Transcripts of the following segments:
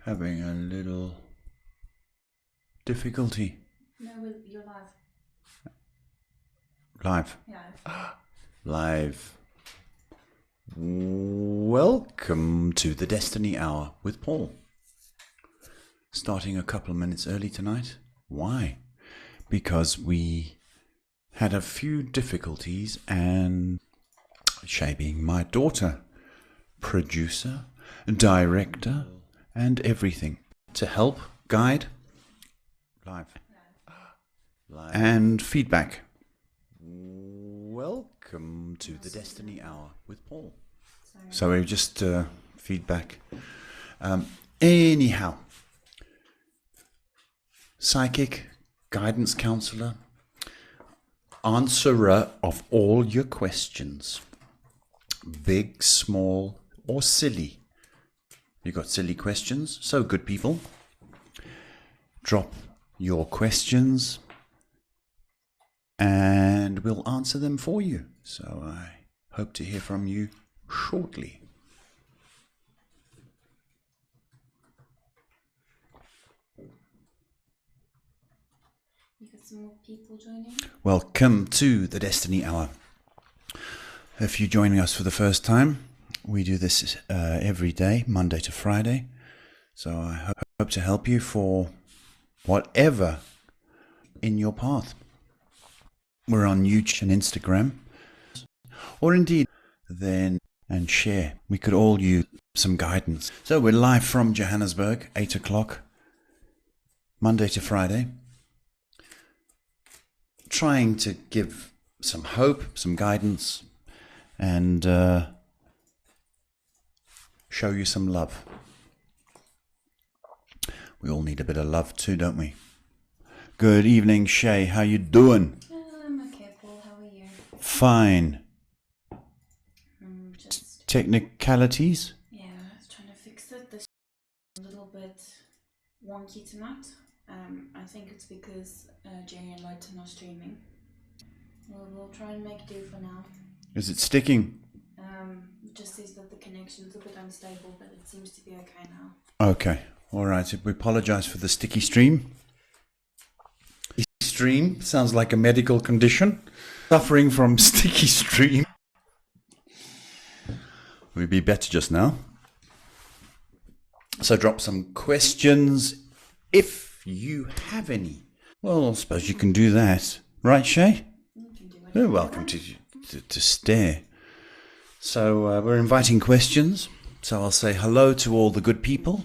Having a little difficulty. No, you're live. Live. Yeah. Live. Welcome to the Destiny Hour with Paul. Starting a couple of minutes early tonight. Why? Because we had a few difficulties, and Shay being my daughter, producer, director, and everything to help, guide, live, and feedback. Welcome to the Destiny Hour with Paul. So we just feedback. Anyhow, psychic, guidance counselor, answerer of all your questions, big, small, or silly. You got silly questions? So good people, drop your questions and we'll answer them for you. So I hope to hear from you shortly. You got some more people joining? Welcome to the Destiny Hour. If you're joining us for the first time, we do this every day, Monday to Friday. So I hope to help you for whatever in your path. We're on YouTube and Instagram, or indeed then and share. We could all use some guidance. So we're live from Johannesburg, 8 o'clock, Monday to Friday, trying to give some hope, some guidance, and show you some love. We all need a bit of love too, don't we? Good evening, Shay. How you doing? I'm okay, Paul. How are you? Fine. Just Technicalities? yeah, I was trying to fix it. This is a little bit wonky tonight. I think it's because Jerry and Lighton are streaming. We'll try and make do for now. Is it sticking? It just says that the connection's a bit unstable, but it seems to be okay now. Okay. All right. We apologize for the sticky stream. Stream sounds like a medical condition. Suffering from sticky stream. We'd be better just now. So drop some questions if you have any. Well, I suppose you can do that. Right, Shay? You can do You're whatever. welcome to stare. So we're inviting questions. So I'll say hello to all the good people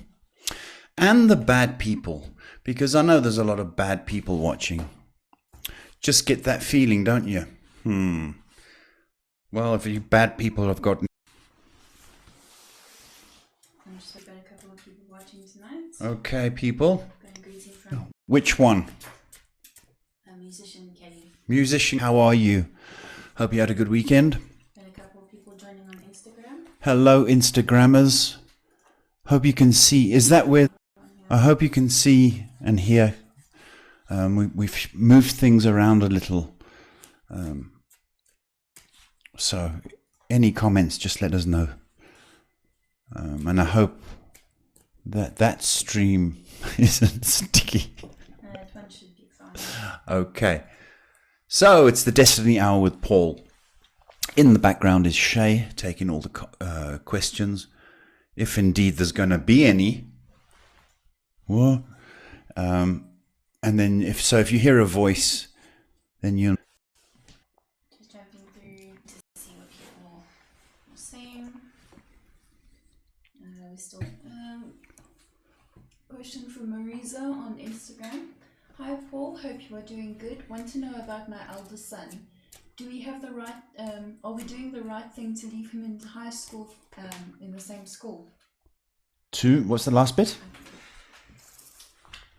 and the bad people, because I know there's a lot of bad people watching. Just get that feeling, don't you? Well, if you bad people have got... I'm just got a couple of people watching tonight. Okay, people. Got a greeting from Which one? a musician, Kelly. Musician, how are you? Hope you had a good weekend. Got a couple of people joining on Instagram. Hello, Instagrammers. Hope you can see. Is that where... I hope you can see and hear. We've moved things around a little. So any comments, just let us know. And I hope that stream isn't sticky. That one should be fine. Okay. So it's the Destiny Hour with Paul. In the background is Shay taking all the questions. If indeed there's going to be any. What? And then if you hear a voice, then you... Just jumping through to see what people are saying. We still question from Marisa on Instagram. Hi Paul, hope you are doing good. Want to know about my eldest son. Do we have the right? Are we doing the right thing to leave him in high school in the same school? What's the last bit?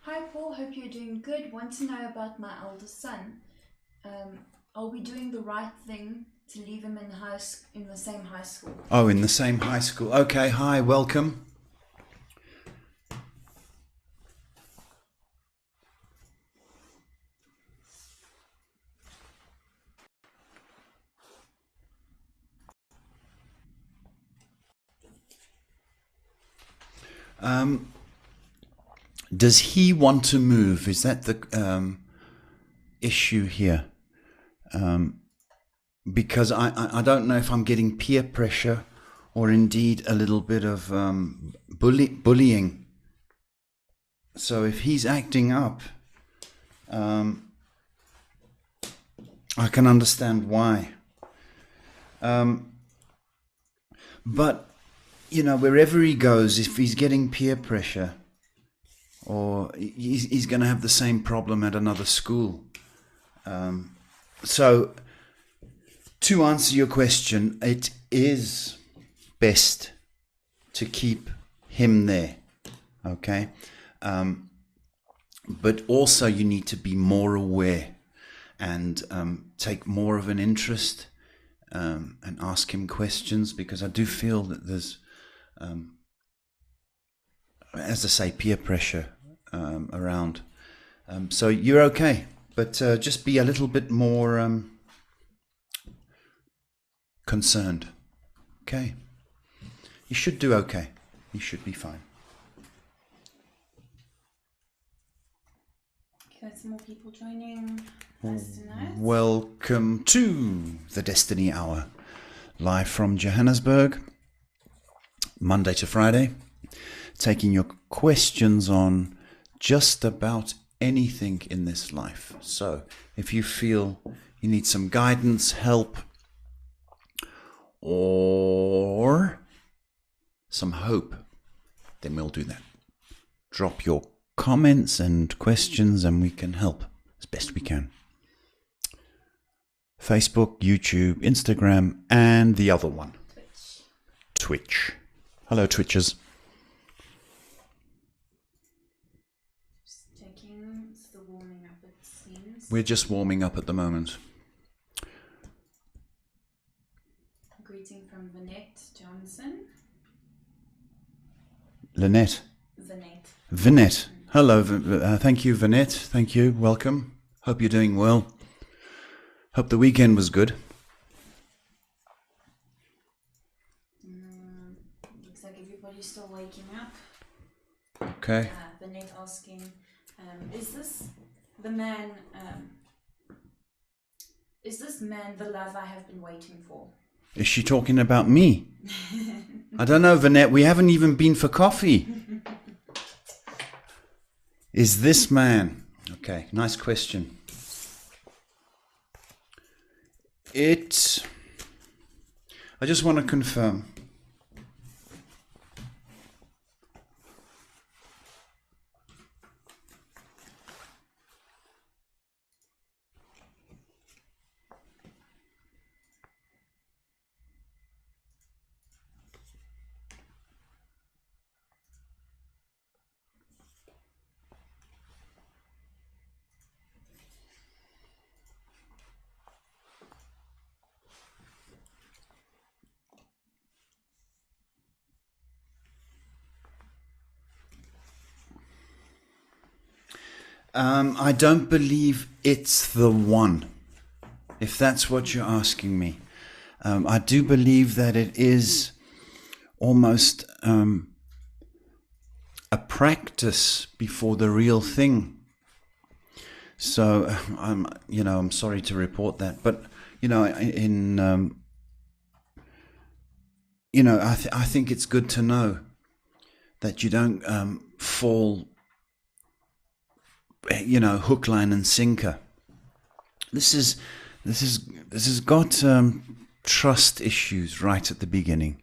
Hi Paul, hope you're doing good. Want to know about my eldest son. Are we doing the right thing to leave him in the same high school? Oh, in the same high school. Okay, hi, welcome. Does he want to move? Is that the issue here? Because I don't know if I'm getting peer pressure or indeed a little bit of bullying. So if he's acting up, I can understand why. But, you know, wherever he goes, if he's getting peer pressure, or he's going to have the same problem at another school. So, to answer your question, it is best to keep him there, okay? But also you need to be more aware and take more of an interest and ask him questions, because I do feel that there's, as I say, peer pressure around. So you're okay, but just be a little bit more concerned. Okay. You should do okay. You should be fine. Okay, some more people joining us tonight. Welcome to the Destiny Hour, live from Johannesburg, Monday to Friday, taking your questions on just about anything in this life. So if you feel you need some guidance, help, or some hope, then we'll do that. Drop your comments and questions and we can help as best we can. Facebook, YouTube, Instagram, and the other one, Twitch. Hello, Twitchers. Just checking, still warming up, it seems. We're just warming up at the moment. A greeting from Vinette Johnson. Lynette. Vinette. Hello, thank you, Vinette. Thank you. Welcome. Hope you're doing well. Hope the weekend was good. Looks like everybody's still waking up. Okay. Vinette asking, is this the man? Is this man the love I have been waiting for? Is she talking about me? I don't know, Vinette. We haven't even been for coffee. Is this man? Okay, nice question. I just want to confirm. I don't believe it's the one, if that's what you're asking me. I do believe that it is almost a practice before the real thing. So I'm sorry to report that, but I think it's good to know that you don't fall, hook, line, and sinker. This has got trust issues right at the beginning,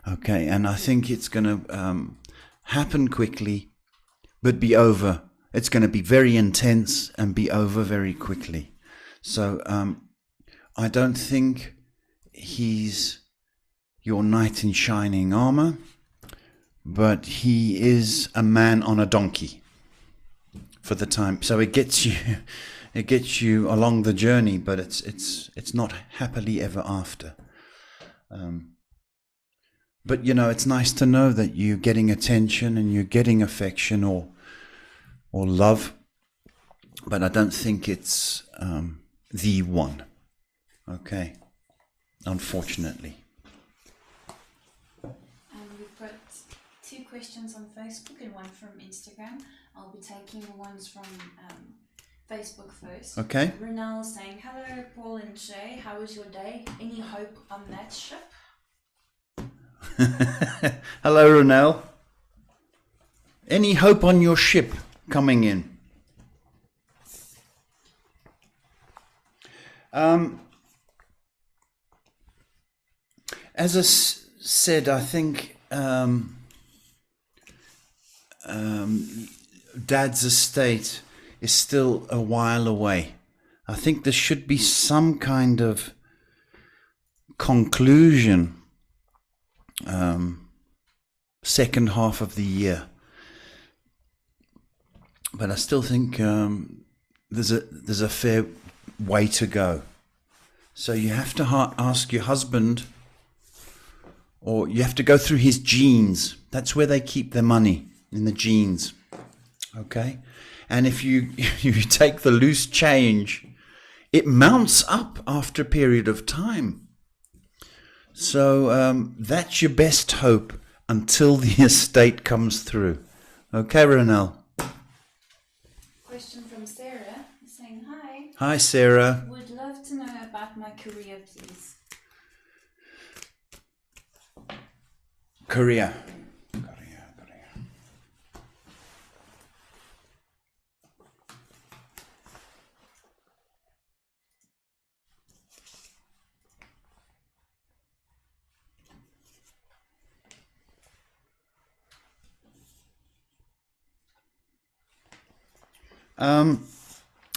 okay, and I think it's going to happen quickly, but be over. It's going to be very intense and be over very quickly. So I don't think he's your knight in shining armor, but he is a man on a donkey for the time. So it gets you along the journey, but it's not happily ever after. But it's nice to know that you're getting attention and you're getting affection or love, but I don't think it's the one. Okay, unfortunately. And we've got 2 questions on Facebook and 1 from Instagram. I'll be taking the ones from Facebook first. Okay. Renelle saying, hello, Paul and Shay. How was your day? Any hope on that ship? Hello, Ronelle. Any hope on your ship coming in? As I said, I think Dad's estate is still a while away. I think there should be some kind of conclusion second half of the year. But I still think there's a fair way to go. So you have to ask your husband, or you have to go through his genes. That's where they keep their money, in the genes. Okay? And if you take the loose change, it mounts up after a period of time. So that's your best hope until the estate comes through. Okay, Ronelle? Question from Sarah saying, hi. Hi, Sarah. Would love to know about my career, please. Korea.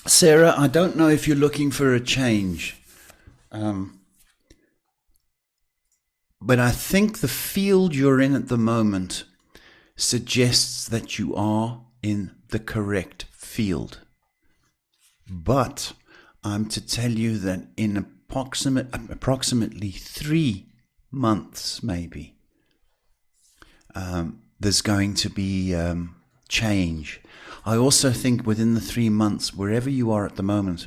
Sarah, I don't know if you're looking for a change, but I think the field you're in at the moment suggests that you are in the correct field. But I'm to tell you that in approximately 3 months, maybe, there's going to be change. I also think within the 3 months, wherever you are at the moment,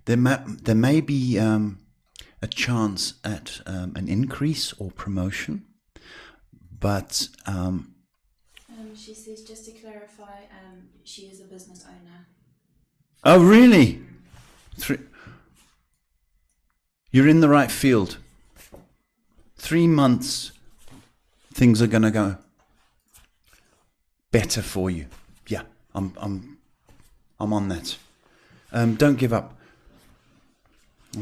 there may be a chance at an increase or promotion. But she says, just to clarify, she is a business owner. Oh, really? You're in the right field. 3 months, things are going to go better for you. Yeah, I'm on that. Don't give up.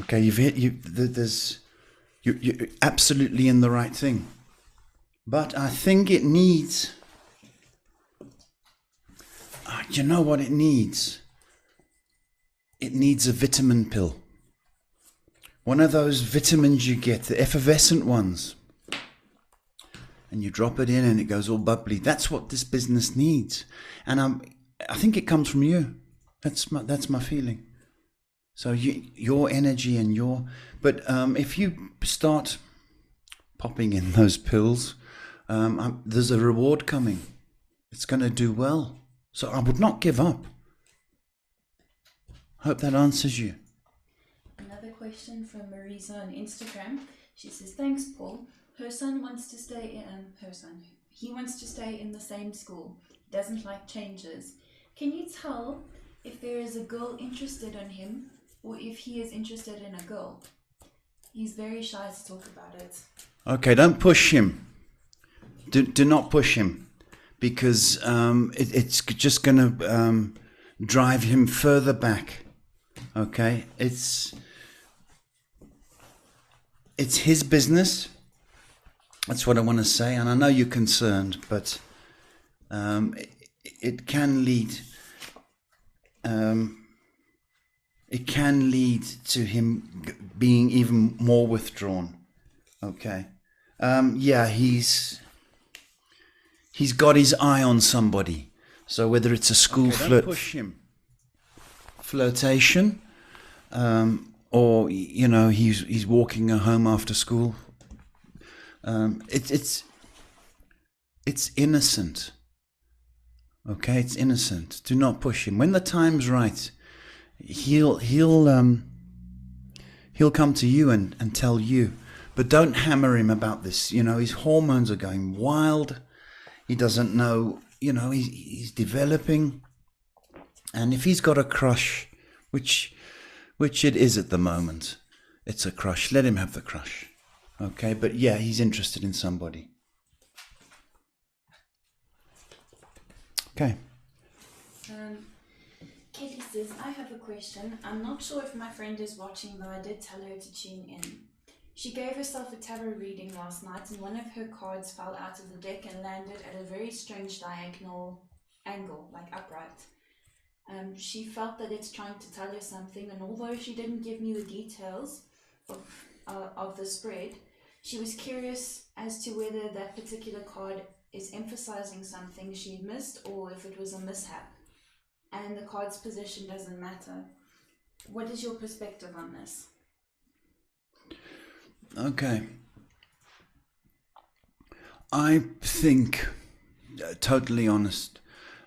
Okay, you're absolutely in the right thing. But I think it needs. You know what it needs? It needs a vitamin pill. One of those vitamins you get, the effervescent ones. And you drop it in and it goes all bubbly. That's what this business needs. And I think it comes from you. That's my feeling. So your energy and but if you start popping in those pills, there's a reward coming. It's going to do well. So I would not give up. Hope that answers you. Another question from Marisa on Instagram. She says, thanks, Paul. Her son wants to stay he wants to stay in the same school. He doesn't like changes. Can you tell if there is a girl interested in him or if he is interested in a girl? He's very shy to talk about it. Okay, don't push him. Do not push him, because it's just going to drive him further back. Okay, it's his business. That's what I want to say, and I know you're concerned, but it can lead. It can lead to him being even more withdrawn. Okay, yeah, he's got his eye on somebody. So whether it's a school flirtation, or he's walking her home after school. It's innocent. Okay, it's innocent. Do not push him. When the time's right, he'll come to you and tell you. But don't hammer him about this. His hormones are going wild. He doesn't know, he's developing. And if he's got a crush, which it is at the moment, it's a crush, let him have the crush. Okay, but yeah, he's interested in somebody. Okay. Katie says, I have a question. I'm not sure if my friend is watching, though I did tell her to tune in. She gave herself a tarot reading last night, and one of her cards fell out of the deck and landed at a very strange diagonal angle, like upright. She felt that it's trying to tell her something, and although she didn't give me the details of the spread, she was curious as to whether that particular card is emphasizing something she missed or if it was a mishap. And the card's position doesn't matter. What is your perspective on this? Okay. I think, totally honest,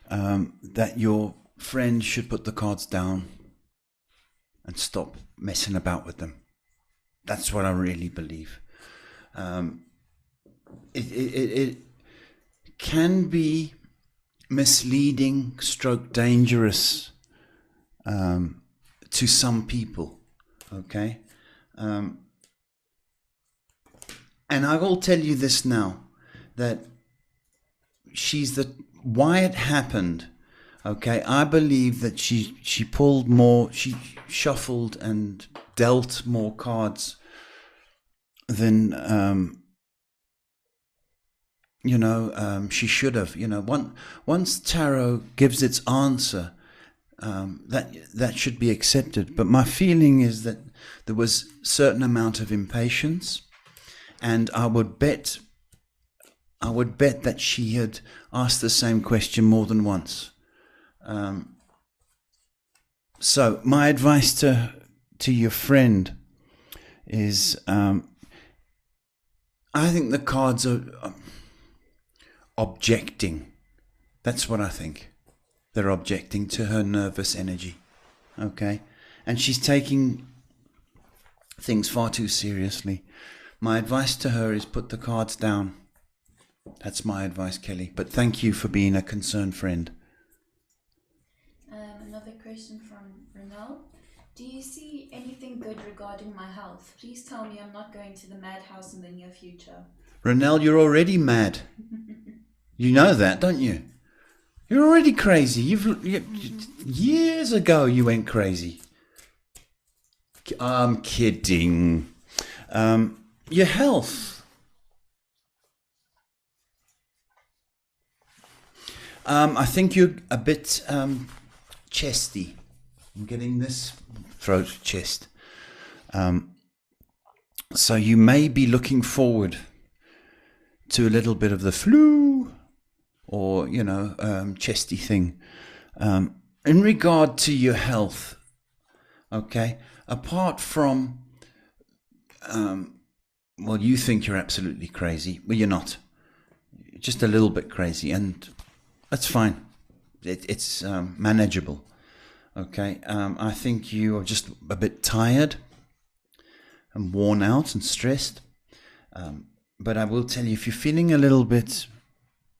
that your friend should put the cards down and stop messing about with them. That's what I really believe. It can be misleading, stroke dangerous to some people. Okay, and I will tell you this now, that why it happened. Okay, I believe that she pulled more, she shuffled and dealt more cards than she should have. Once tarot gives its answer, that should be accepted. But my feeling is that there was a certain amount of impatience, and I would bet that she had asked the same question more than once. So my advice to your friend is, I think the cards are objecting. That's what I think. They're objecting to her nervous energy. Okay? And she's taking things far too seriously. My advice to her is put the cards down. That's my advice, Kelly. But thank you for being a concerned friend. Another question from Renelle. Do you see anything good regarding my health? Please tell me I'm not going to the madhouse in the near future. Renelle, you're already mad. You know that, don't you? You're already crazy. Years ago you went crazy. I'm kidding. Your health. I think you're a bit chesty. I'm getting this throat chest. So you may be looking forward to a little bit of the flu or, chesty thing. In regard to your health, okay, apart from, you think you're absolutely crazy. Well, you're not. You're just a little bit crazy, and that's fine. It's manageable. Okay, I think you are just a bit tired and worn out and stressed. But I will tell you, if you're feeling a little bit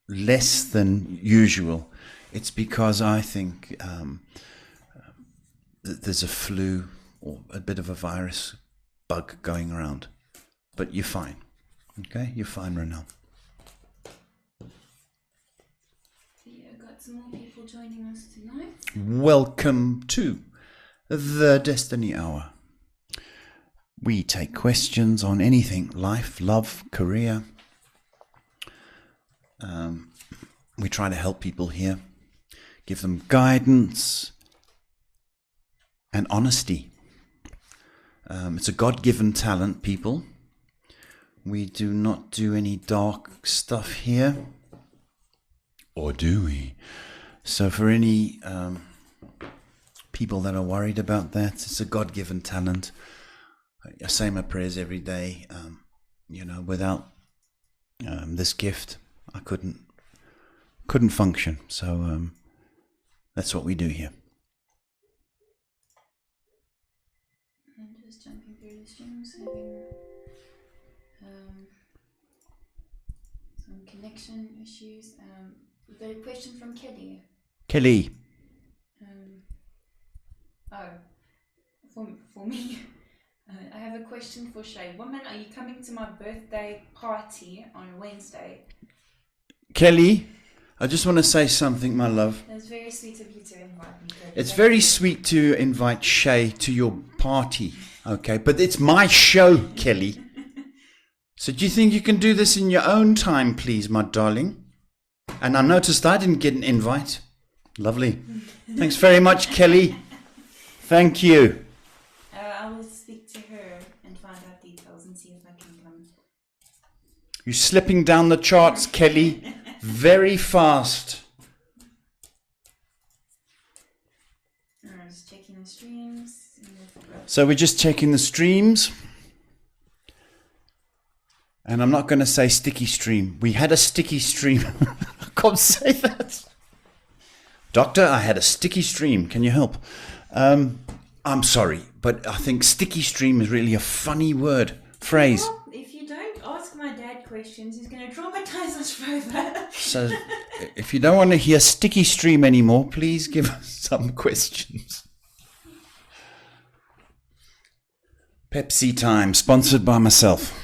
less than usual, it's because I think that there's a flu or a bit of a virus bug going around. But you're fine. Okay, you're fine, Renelle. Some more people joining us tonight. Welcome to the Destiny Hour. We take questions on anything: life, love, career. We try to help people here, give them guidance and honesty. It's a God-given talent, people. We do not do any dark stuff here. Or do we? So for any people that are worried about that, it's a God-given talent. I say my prayers every day. Without this gift, I couldn't function. So that's what we do here. I'm just jumping through the streams, having some connection issues. We've got a question from Kelly. Kelly. For me. I have a question for Shay. Woman, are you coming to my birthday party on Wednesday? Kelly, I just want to say something, my love. It's very sweet of you to invite me. It's very sweet to invite Shay to your party, okay? But it's my show, Kelly. So do you think you can do this in your own time, please, my darling? And I noticed I didn't get an invite. Lovely. Thanks very much, Kelly. Thank you. I will speak to her and find out details and see if I can come. You're slipping down the charts, Kelly, very fast. I'm just checking the streams. So we're just checking the streams. And I'm not going to say sticky stream. We had a sticky stream. I can't say that. Doctor, I had a sticky stream. Can you help? I'm sorry, but I think sticky stream is really a funny phrase. Well, if you don't ask my dad questions, he's going to traumatize us further. So if you don't want to hear sticky stream anymore, please give us some questions. Pepsi time, sponsored by myself.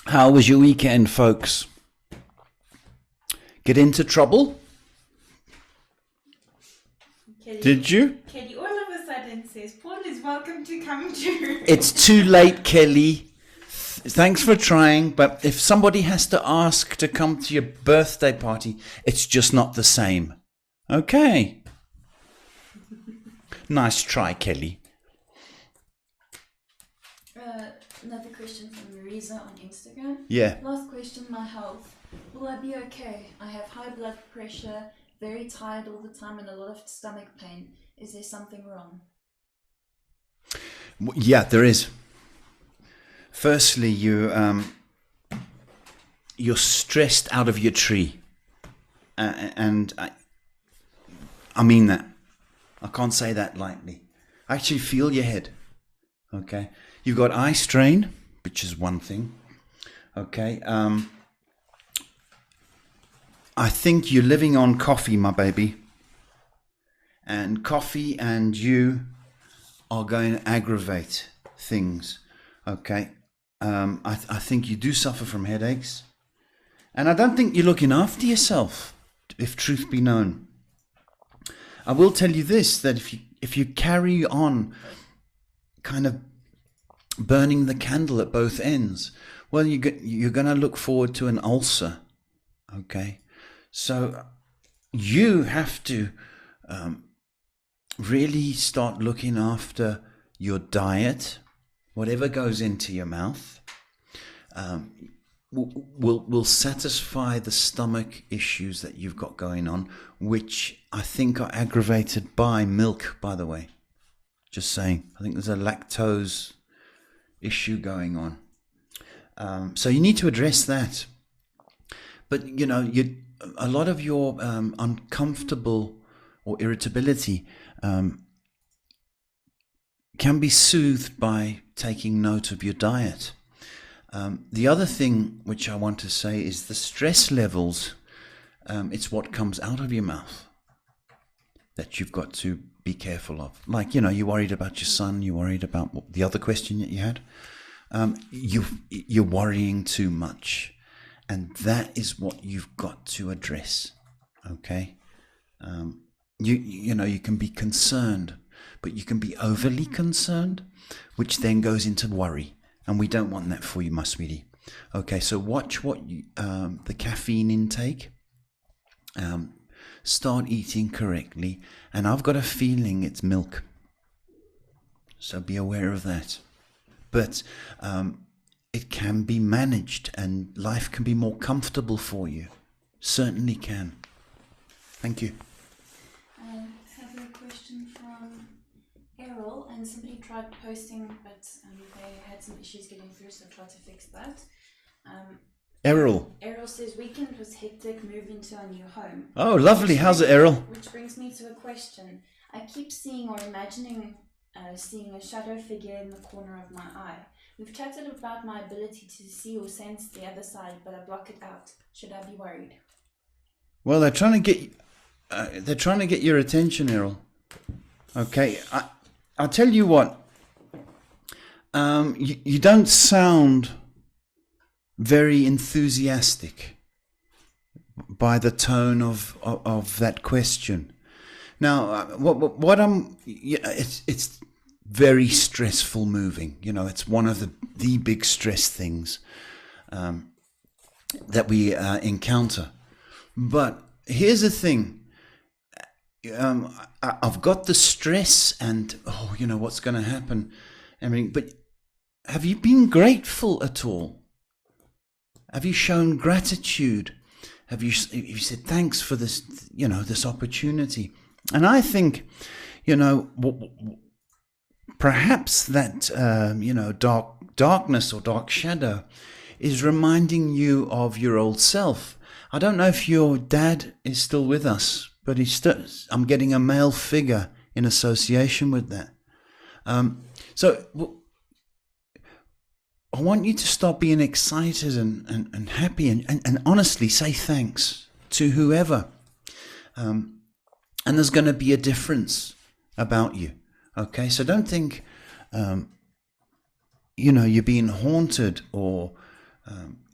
How was your weekend, folks? Get into trouble? Kelly, Did you? Kelly all of a sudden says, Paul is welcome to come to... It's too late, Kelly. Thanks for trying, but if somebody has to ask to come to your birthday party, it's just not the same. Okay. Nice try, Kelly. Another question from Marisa on Instagram. Yeah. Last question, my health. Will I be okay? I have high blood pressure, very tired all the time, and a lot of stomach pain. Is there something wrong? Yeah, there is. Firstly, you're stressed out of your tree. And I mean that. I can't say that lightly. I actually feel your head. Okay. You've got eye strain, which is one thing. Okay. I think you're living on coffee, my baby. And coffee and you are going to aggravate things. Okay. I think you do suffer from headaches. And I don't think you're looking after yourself, if truth be known. I will tell you this, that if you carry on kind of burning the candle at both ends, well, you're going to look forward to an ulcer. Okay. So you have to really start looking after your diet. Whatever goes into your mouth will satisfy the stomach issues that you've got going on, which I think are aggravated by milk, by the way. Just saying. I think there's a lactose issue going on. So you need to address that. But, you know, a lot of your uncomfortable or irritability can be soothed by taking note of your diet. The other thing which I want to say is the stress levels. It's what comes out of your mouth that you've got to be careful of. Like, you know, you're worried about your son. You're worried about the other question that you had. You're worrying too much. And that is what you've got to address. Okay? You know, you can be concerned, but you can be overly concerned, which then goes into worry. And we don't want that for you, my sweetie. Okay, so watch the caffeine intake. Start eating correctly. And I've got a feeling it's milk. So be aware of that. But it can be managed and life can be more comfortable for you. Certainly can. Thank you. I have a question from Errol, and somebody tried posting, but they had some issues getting through, so I tried to fix that. Errol. Errol says, weekend was hectic, moved into our new home. Oh, lovely. How's it, Errol? Which brings me to a question. I keep seeing or imagining seeing a shadow figure in the corner of my eye. We've chatted about my ability to see or sense the other side, but I block it out. Should I be worried? Well, they're trying to get your attention, Errol. Okay, I'll tell you what. You don't sound very enthusiastic by the tone of that question. Now, it's very stressful moving. It's one of the big stress things that we encounter. But here's the thing. I've got the stress and, what's going to happen? But have you been grateful at all? Have you shown gratitude? Have you said thanks for this, this opportunity? And I think, perhaps that, darkness or dark shadow is reminding you of your old self. I don't know if your dad is still with us, but I'm getting a male figure in association with that. So I want you to stop being excited and happy and honestly say thanks to whoever. And there's going to be a difference about you. Okay, so don't think, you're being haunted or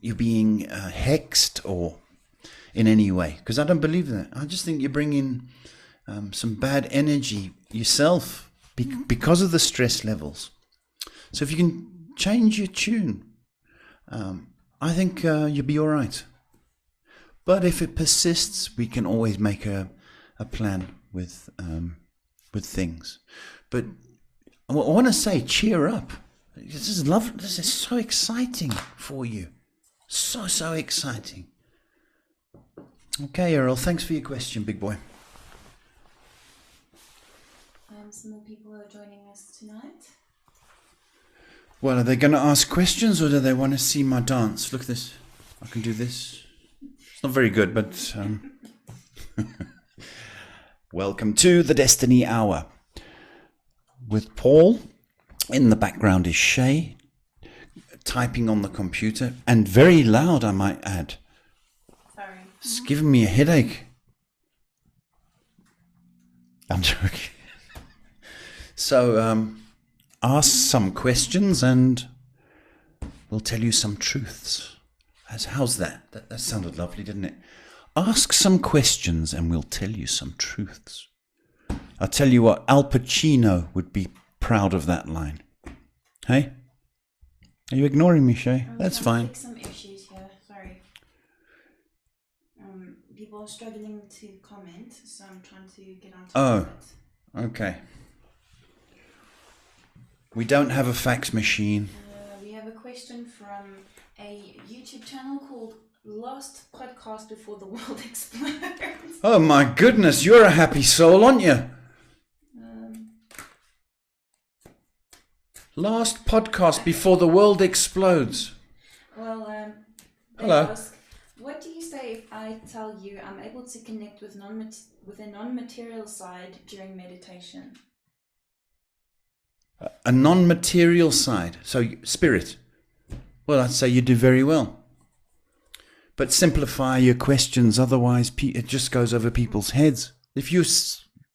you're being hexed or in any way, because I don't believe that. I just think you're bringing some bad energy yourself because of the stress levels. So if you can change your tune, I think you'll be all right. But if it persists, we can always make a plan with things. But I want to say, cheer up. This is lovely. This is so exciting for you. So exciting. Okay, Errol, thanks for your question, big boy. Some more people are joining us tonight. Well, are they going to ask questions or do they want to see my dance? Look at this. I can do this. It's not very good, but... Welcome to the Destiny Hour with Paul. In the background is Shay, typing on the computer, and very loud, I might add. Sorry. It's giving me a headache. I'm joking. So, ask some questions and we'll tell you some truths. How's that? That sounded lovely, didn't it? Ask some questions and we'll tell you some truths. I'll tell you what, Al Pacino would be proud of that line. Hey? Are you ignoring me, Shay? That's fine. Fix some issues here, sorry. People are struggling to comment, so I'm trying to get on top of it. Okay. We don't have a fax machine. We have a question from a YouTube channel called Last Podcast Before the World Explodes. Oh my goodness, you're a happy soul, aren't you? Last podcast before the world explodes. Well, hello. Ask, what do you say if I tell you I'm able to connect with a non-material side during meditation? A non-material side, so spirit. Well, I'd say you do very well. But simplify your questions, otherwise it just goes over people's heads. If you're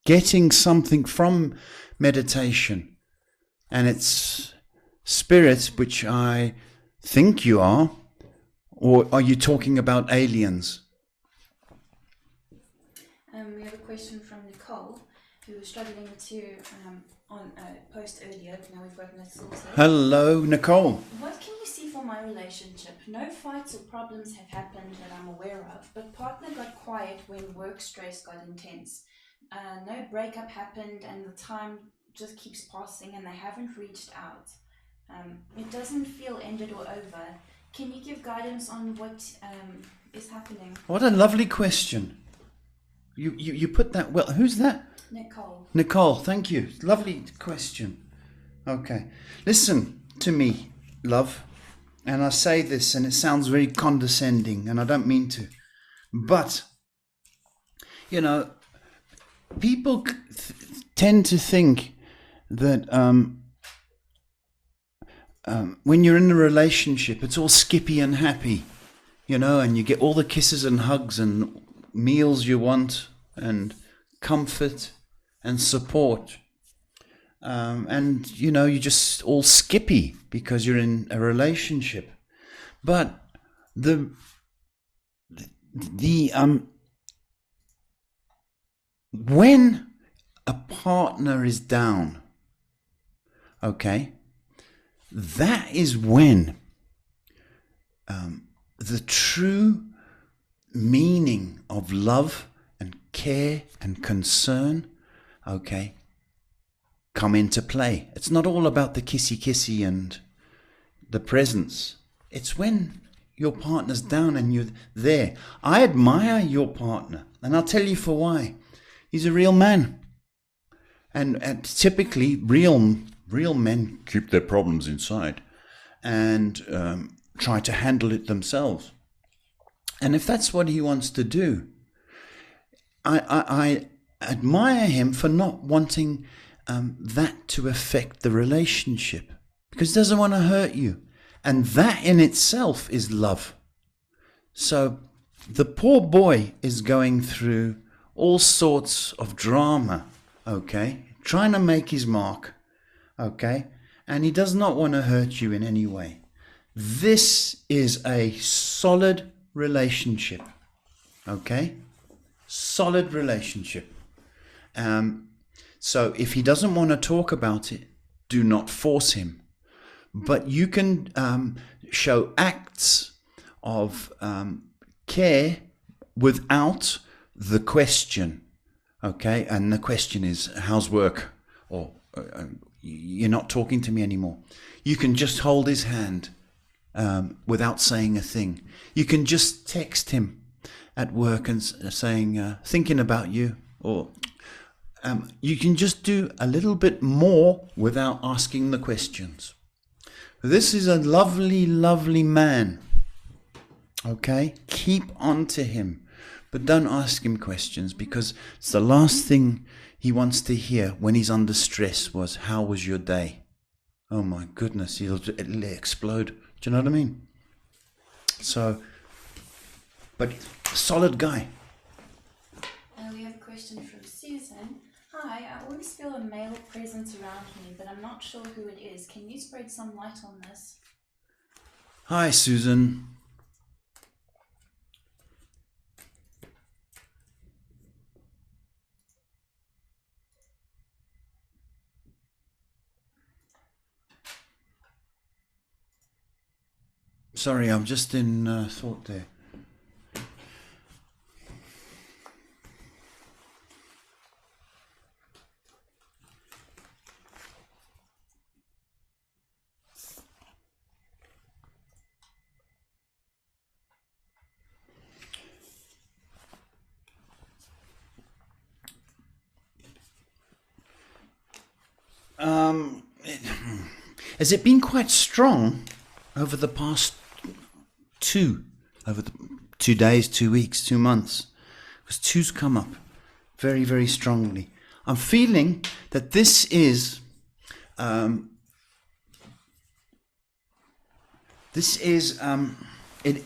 getting something from meditation and it's spirit, which I think you are, or are you talking about aliens? We have a question from Nicole, who was struggling to post earlier. Now we've got it sorted. Hello, Nicole. What can you see for my relationship? No fights or problems have happened that I'm aware of, but partner got quiet when work stress got intense. No breakup happened and the time just keeps passing and they haven't reached out. It doesn't feel ended or over. Can you give guidance on what is happening? What a lovely question. You put that well. Who's that? Nicole. Nicole, thank you. Lovely question. Okay. Listen to me, love. And I say this and it sounds very condescending and I don't mean to. But, people tend to think that when you're in a relationship, it's all skippy and happy, and you get all the kisses and hugs and meals you want and comfort and support. And you're just all skippy because you're in a relationship. But when a partner is down, okay, that is when the true meaning of love and care and concern, okay, come into play. It's not all about the kissy and the presents. It's when your partner's down and you're there. I admire your partner, and I'll tell you for why. He's a real man. And typically, real men keep their problems inside and try to handle it themselves. And if that's what he wants to do, I admire him for not wanting that to affect the relationship, because he doesn't want to hurt you. And that in itself is love. So the poor boy is going through all sorts of drama, okay, trying to make his mark, okay, and he does not want to hurt you in any way. This is a solid relationship, okay, solid relationship. So if he doesn't want to talk about it, do not force him. But you can show acts of care without the question, okay? And the question is, how's work? Or you're not talking to me anymore. You can just hold his hand without saying a thing. You can just text him at work and saying, thinking about you. Or you can just do a little bit more without asking the questions. This is a lovely, lovely man, okay? Keep on to him, but don't ask him questions, because it's the last thing he wants to hear when he's under stress was, how was your day? Oh my goodness, it'll explode. Do you know what I mean? So, but solid guy. We have a question from Susan. Hi, I always feel a male presence around me, but I'm not sure who it is. Can you spread some light on this? Hi, Susan. Sorry, I'm just in thought there. Has it been quite strong over the past 2 days, 2 weeks, 2 months? Because 2's come up very, very strongly. I'm feeling that this is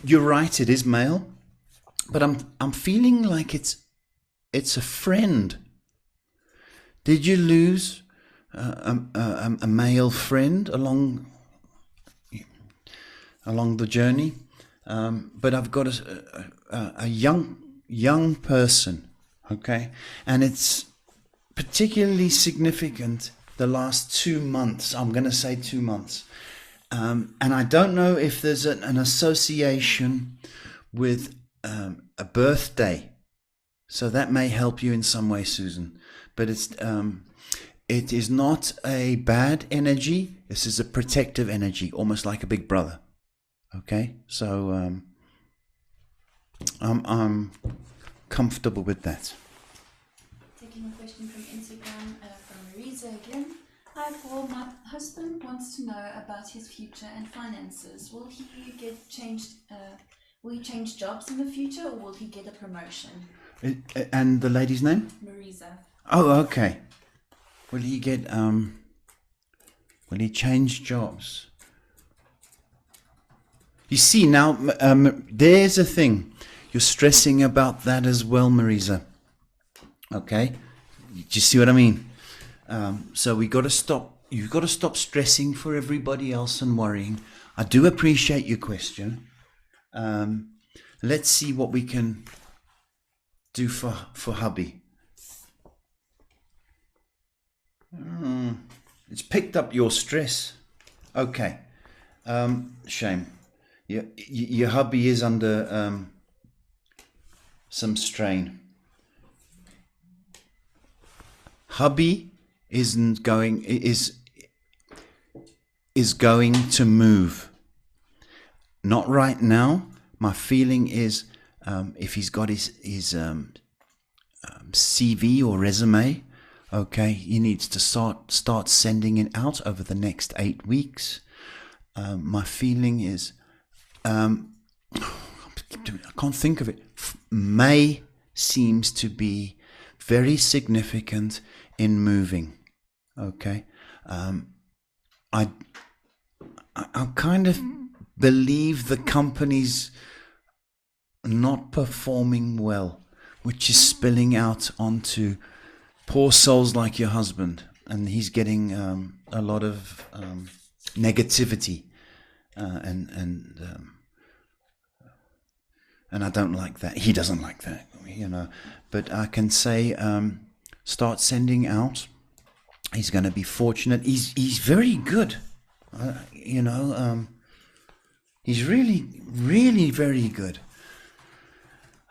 you're right, it is male, but I'm feeling like it's a friend. Did you lose a male friend along the journey? But I've got a young person, okay, and it's particularly significant the last 2 months. I'm going to say 2 months, and I don't know if there's an association with a birthday, so that may help you in some way, Susan. But it is not a bad energy. This is a protective energy, almost like a big brother. Okay, so I'm comfortable with that. Taking a question from Instagram from Marisa again. Hi Paul, my husband wants to know about his future and finances. Will he get changed? Will he change jobs in the future, or will he get a promotion? And the lady's name? Marisa. Oh, okay. Will he get? Will he change jobs? You see now, there's a thing. You're stressing about that as well, Marisa. Okay? Do you see what I mean? So we got to stop. You've got to stop stressing for everybody else and worrying. I do appreciate your question. Let's see what we can do for hubby. It's picked up your stress. Okay. Shame. Your hubby is under some strain. Hubby is going to move. Not right now. My feeling is if he's got his CV or resume, okay, he needs to start sending it out over the next 8 weeks. My feeling is, I can't think of it. May seems to be very significant in moving. Okay, I kind of believe the company's not performing well, which is spilling out onto poor souls like your husband, and he's getting a lot of negativity, and I don't like that. He doesn't like that, But I can say, start sending out. He's going to be fortunate. He's very good, He's really, really very good.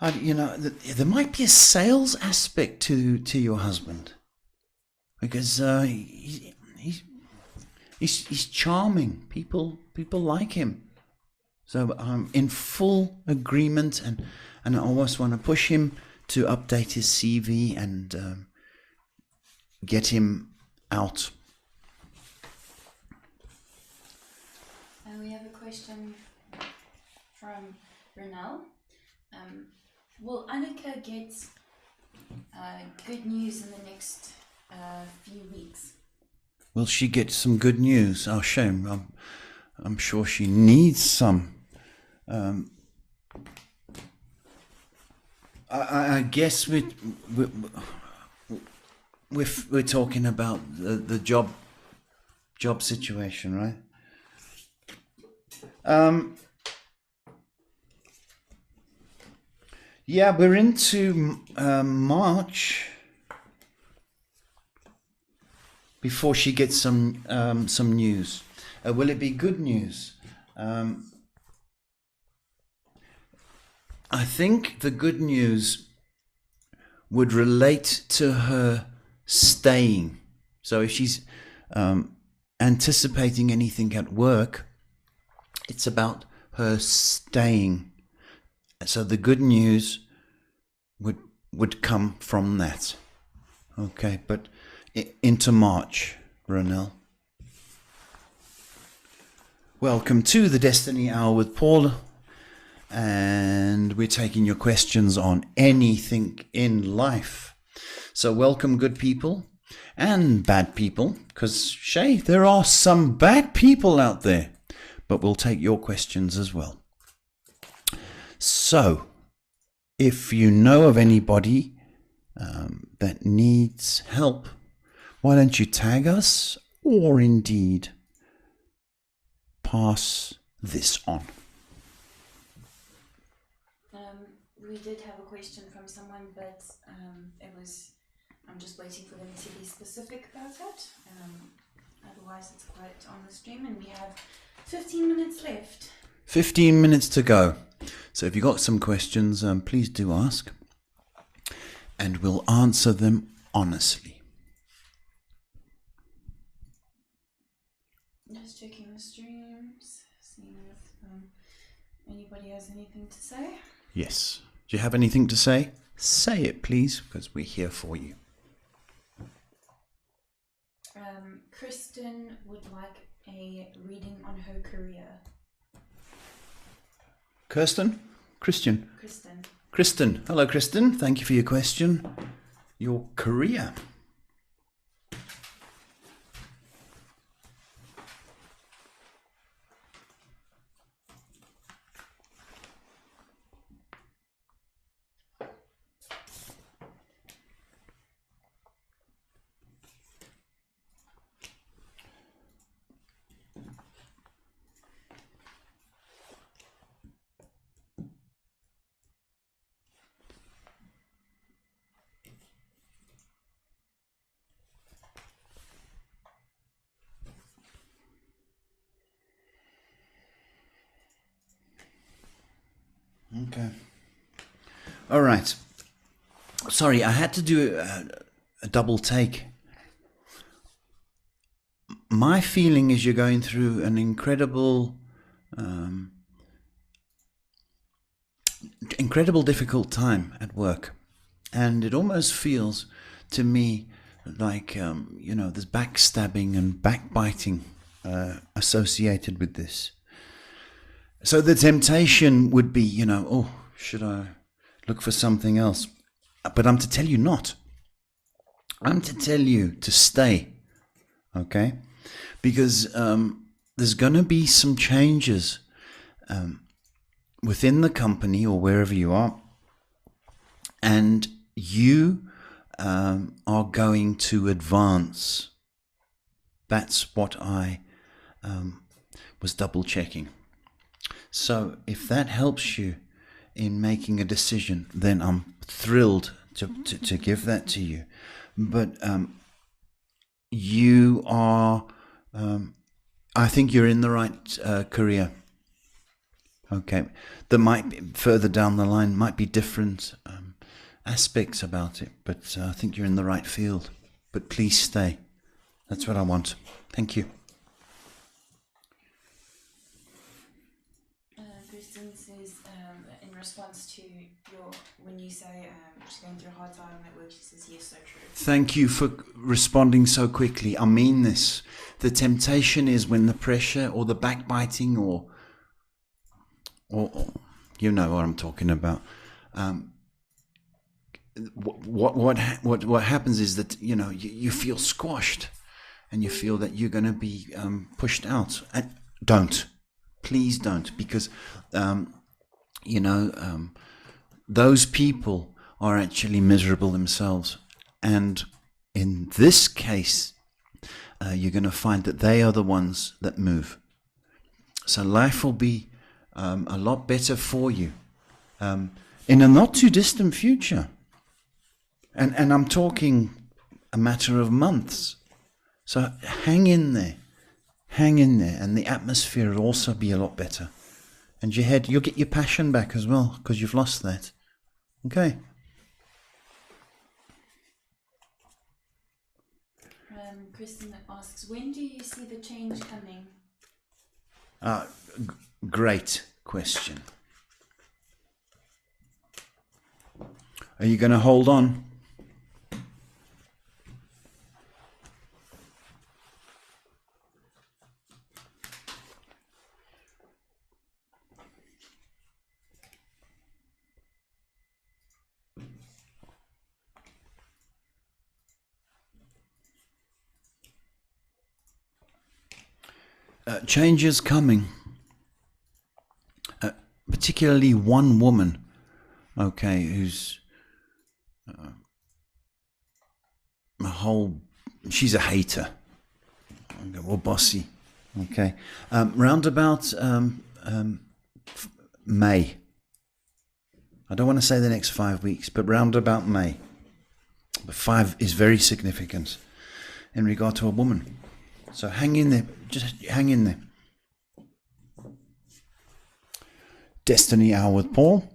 There might be a sales aspect to your husband, because he's charming. People like him. So I'm in full agreement, and I almost want to push him to update his CV and get him out. And we have a question from Renelle. Will Annika get good news in the next few weeks? Will she get some good news? Oh, shame. I'm sure she needs some. I guess we're talking about the job situation, right? Yeah, we're into March before she gets some news. Will it be good news? I think the good news would relate to her staying. So if she's anticipating anything at work, it's about her staying. So the good news would come from that. Okay, but into March, Ronelle. Welcome to the Destiny Hour with Paul, and we're taking your questions on anything in life. So welcome, good people and bad people, because Shay, there are some bad people out there, but we'll take your questions as well. So, if you know of anybody that needs help, why don't you tag us, or indeed pass this on? We did have a question from someone, but I'm just waiting for them to be specific about it. Otherwise, it's quite on the stream, and we have 15 minutes left. 15 minutes to go. So if you've got some questions, please do ask, and we'll answer them honestly. Just checking the streams, seeing if anybody has anything to say. Yes. Do you have anything to say? Say it, please, because we're here for you. Kristen would like a reading on her career. Kirsten? Christian? Kristen. Hello, Kristen. Thank you for your question. Your career. Okay. All right. Sorry, I had to do a double take. My feeling is you're going through an incredible difficult time at work. And it almost feels to me like, there's backstabbing and backbiting associated with this. So the temptation would be, oh, should I look for something else? But I'm to tell you not. I'm to tell you to stay, okay? Because there's going to be some changes within the company or wherever you are, and you are going to advance. That's what I was double checking. So if that helps you in making a decision, then I'm thrilled to give that to you. But you are, I think you're in the right career. Okay, there might be, further down the line, might be different aspects about it, but I think you're in the right field. But please stay. That's what I want. Thank you. Kristen says, in response to when you say she's going through a hard time at work, she says, yes, so true. Thank you for responding so quickly. I mean this. The temptation is when the pressure or the backbiting or you know what I'm talking about. What happens is that you feel squashed, and you feel that you're going to be pushed out. And please don't, because those people are actually miserable themselves, and in this case, you're going to find that they are the ones that move. So life will be a lot better for you in a not too distant future. And I'm talking a matter of months. So hang in there, and the atmosphere will also be a lot better. And you'll get your passion back as well, because you've lost that. Okay. Kristen asks, when do you see the change coming? Great question. Are you going to hold on? Change is coming. Particularly one woman, okay, who's she's a hater, or bossy, okay. Round about May. I don't want to say the next 5 weeks, but round about May. But 5 is very significant in regard to a woman. So hang in there, just hang in there. Destiny Hour with Paul.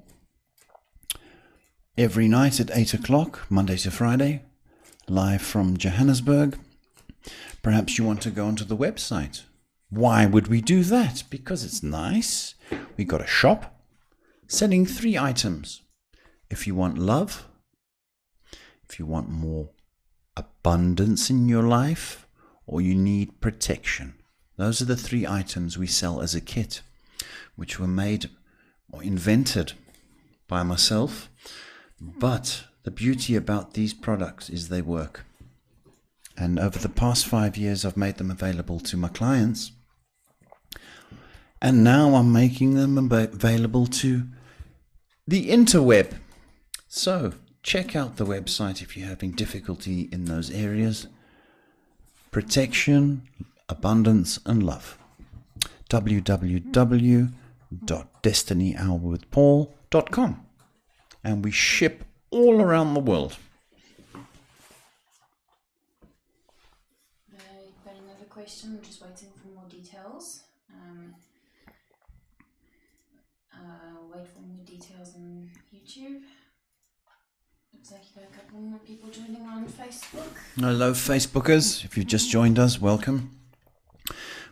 Every night at 8 o'clock, Monday to Friday, live from Johannesburg. Perhaps you want to go onto the website. Why would we do that? Because it's nice. We got a shop selling 3 items. If you want love, if you want more abundance in your life, or you need protection. Those are the 3 items we sell as a kit, which were made or invented by myself. But the beauty about these products is they work. And over the past 5 years, I've made them available to my clients. And now I'm making them available to the interweb. So check out the website if you're having difficulty in those areas. Protection, abundance, and love. www.DestinyHourWithPaul.com. And we ship all around the world. Got another question. I'm just waiting for more details. Wait for more details on YouTube. Looks like you got a couple more people joining on Facebook. Hello, Facebookers. If you've just joined us, welcome.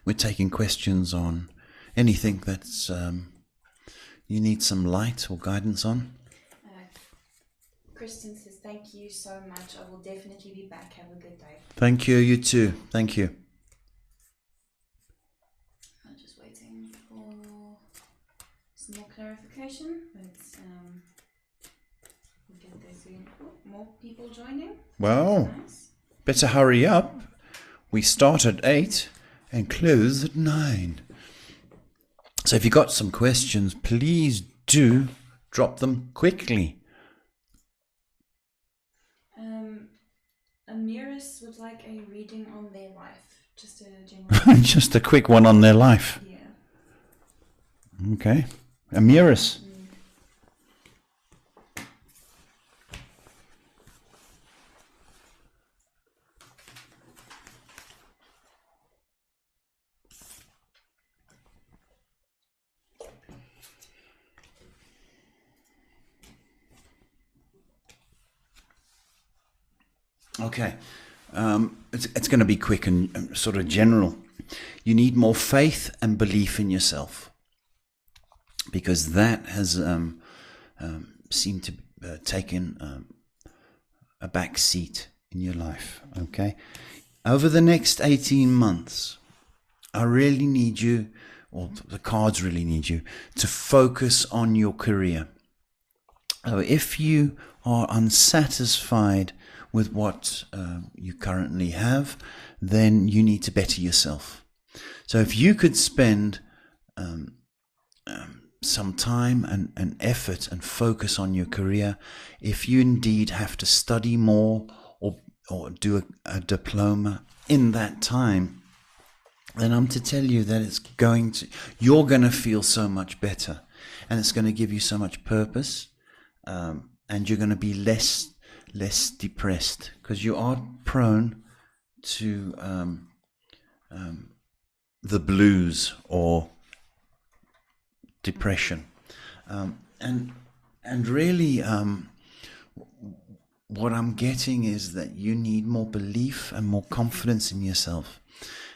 We're taking questions on anything that's you need some light or guidance on. Kristen says, thank you so much. I will definitely be back. Have a good day. Thank you, you too. Thank you. I'm just waiting for some more clarification, but we'll get there soon. Oh, more people joining. Well, Nice. better hurry up. We start at 8 and close at 9. So if you've got some questions, please do drop them quickly. Amiris would like a reading on their life. Just a general. Just a quick one on their life. Yeah. Okay. Amiris. Okay, it's going to be quick and sort of general. You need more faith and belief in yourself, because that has seemed to taken a back seat in your life. Okay, over the next 18 months, I really need you, or the cards really need you, to focus on your career. So if you are unsatisfied with what you currently have, then you need to better yourself. So if you could spend some time and effort and focus on your career, if you indeed have to study more or do a diploma in that time, then I'm to tell you that you're going to feel so much better, and it's going to give you so much purpose, and you're going to be less depressed, because you are prone to the blues or depression, and really what I'm getting is that you need more belief and more confidence in yourself.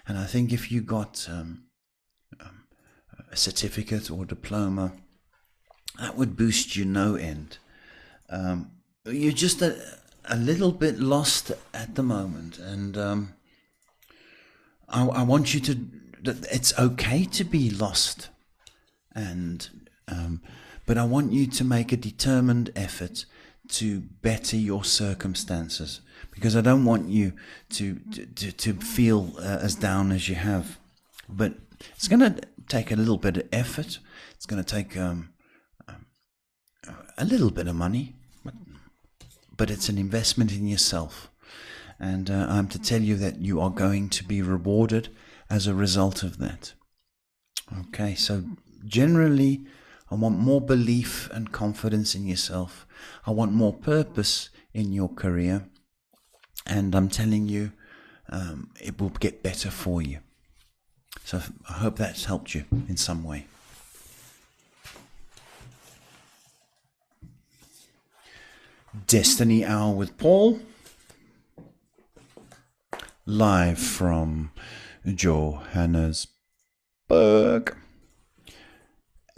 And I think if you got a certificate or diploma, that would boost you no end. You're just a little bit lost at the moment, and I want you to. It's okay to be lost, and but I want you to make a determined effort to better your circumstances, because I don't want you to feel as down as you have. But it's going to take a little bit of effort. It's going to take a little bit of money. But it's an investment in yourself, and I'm to tell you that you are going to be rewarded as a result of that. Okay, so generally, I want more belief and confidence in yourself. I want more purpose in your career, and I'm telling you, it will get better for you. So I hope that's helped you in some way. Destiny Hour with Paul, live from Johannesburg,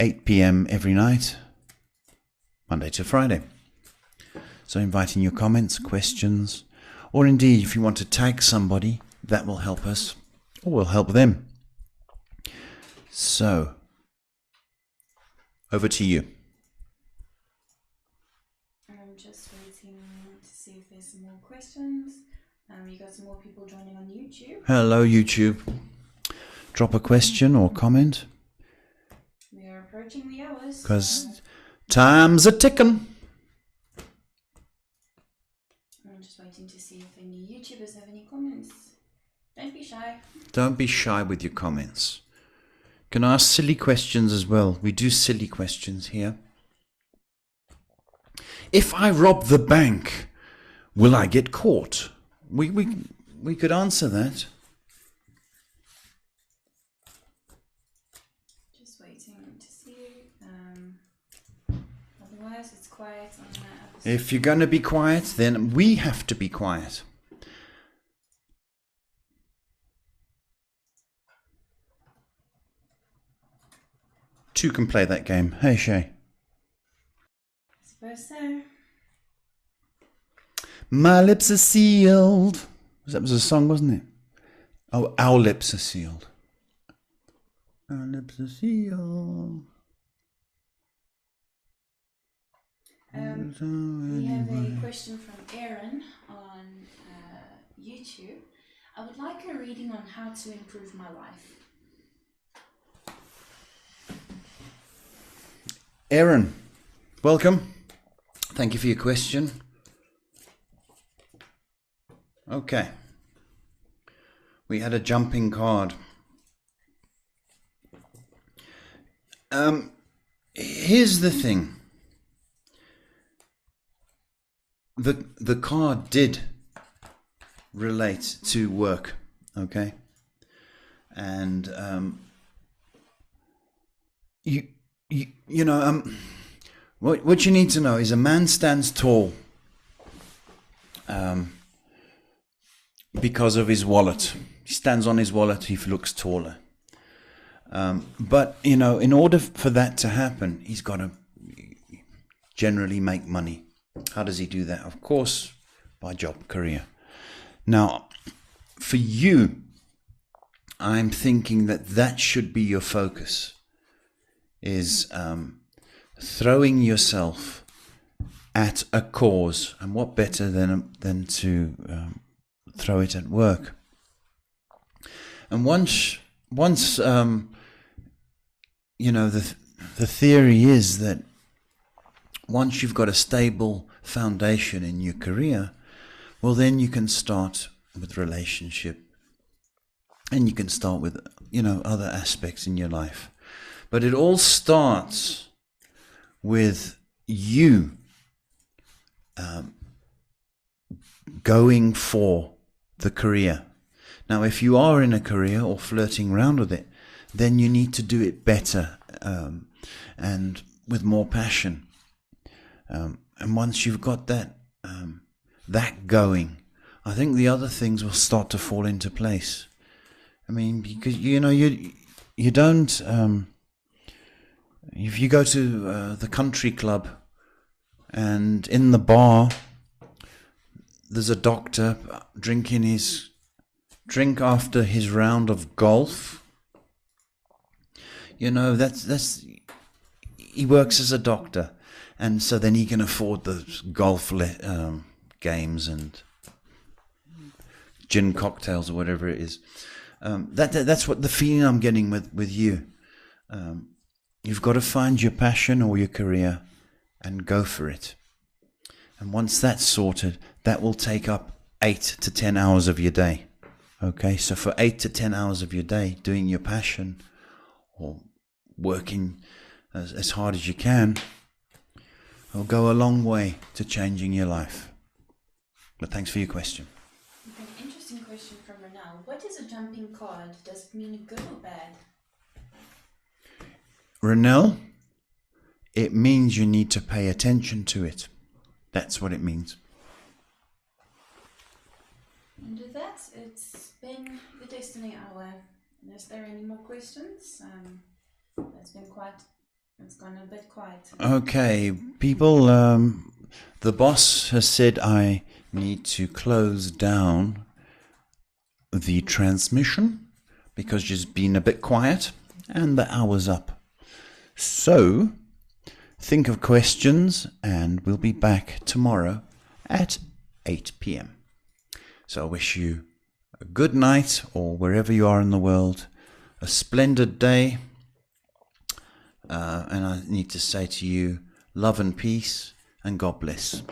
8 p.m. every night, Monday to Friday. So inviting your comments, questions, or indeed if you want to tag somebody, that will help us, or will help them. So, over to you. I'm just waiting to see if there's some more questions. You got some more people joining on YouTube. Hello, YouTube. Drop a question or comment, We are approaching the hours. because time's a ticking. I'm just waiting to see if any YouTubers have any comments. Don't be shy. Don't be shy with your comments. You can ask silly questions as well. We do silly questions here. If I rob the bank, will I get caught? We could answer that. Just waiting to see. guys, it's quiet on the other side. If you're going to be quiet, then we have to be quiet. Two can play that game. Hey, Shay. I suppose so. My lips are sealed. That was a song, wasn't it? Oh, our lips are sealed. Our lips are sealed. We have a question from Aaron on YouTube. I would like a reading on how to improve my life. Aaron, welcome. Thank you for your question. Okay. We had a jumping card. Here's the thing. The card did relate to work, okay? And what you need to know is a man stands tall because of his wallet. He stands on his wallet, he looks taller. But, in order for that to happen, he's got to generally make money. How does he do that? Of course, by job, career. Now, for you, I'm thinking that should be your focus, is throwing yourself at a cause. And what better than to throw it at work? And once the theory is that once you've got a stable foundation in your career, well, then you can start with relationship, and you can start with other aspects in your life. But it all starts with you going for the career. Now, if you are in a career or flirting around with it, then you need to do it better and with more passion. And once you've got that going, I think the other things will start to fall into place. I mean, because you don't. If you go to the country club, and in the bar there's a doctor drinking his drink after his round of golf. That's he works as a doctor, and so then he can afford the golf games and gin cocktails or whatever it is. That's what the feeling I'm getting with you. You've got to find your passion or your career and go for it. And once that's sorted, that will take up 8 to 10 hours of your day. Okay, so for 8 to 10 hours of your day, doing your passion or working as hard as you can will go a long way to changing your life. But thanks for your question. An interesting question from Renal. What is a jumping card? Does it mean good or bad? Renelle, it means you need to pay attention to it. That's what it means. And with that, it's been the Destiny Hour. Is there any more questions? It's gone a bit quiet. Okay, people, the boss has said I need to close down the transmission because she's been a bit quiet and the hour's up. So, think of questions and we'll be back tomorrow at 8 p.m. So I wish you a good night, or wherever you are in the world, a splendid day. And I need to say to you, love and peace and God bless.